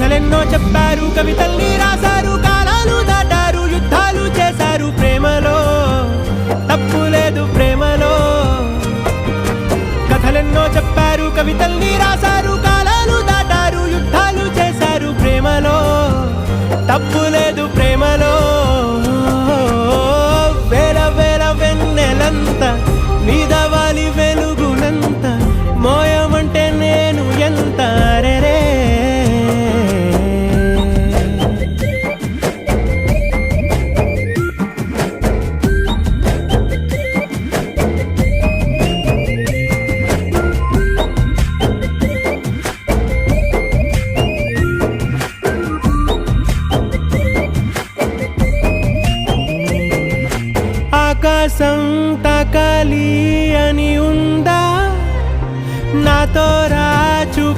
కథలెన్నో చెప్పారు, కవితల్ని రాశారు, కాలాలు దాటారు, యుద్ధాలు చేశారు. ప్రేమలో తప్పు లేదు, ప్రేమలో. కథలెన్నో చెప్పారు, కవితల్ని రాశారు, కాలాలు దాటారు, యుద్ధాలు చేశారు. ప్రేమలో తప్పు లేదు, ప్రేమలో. వేల వేల వెన్నెలంత నీదవాలి వెలుగునంత, మోయమంటే నేను ఎంత రే. ఆకాశం తాకాలి అని ఉందా, నాతో రా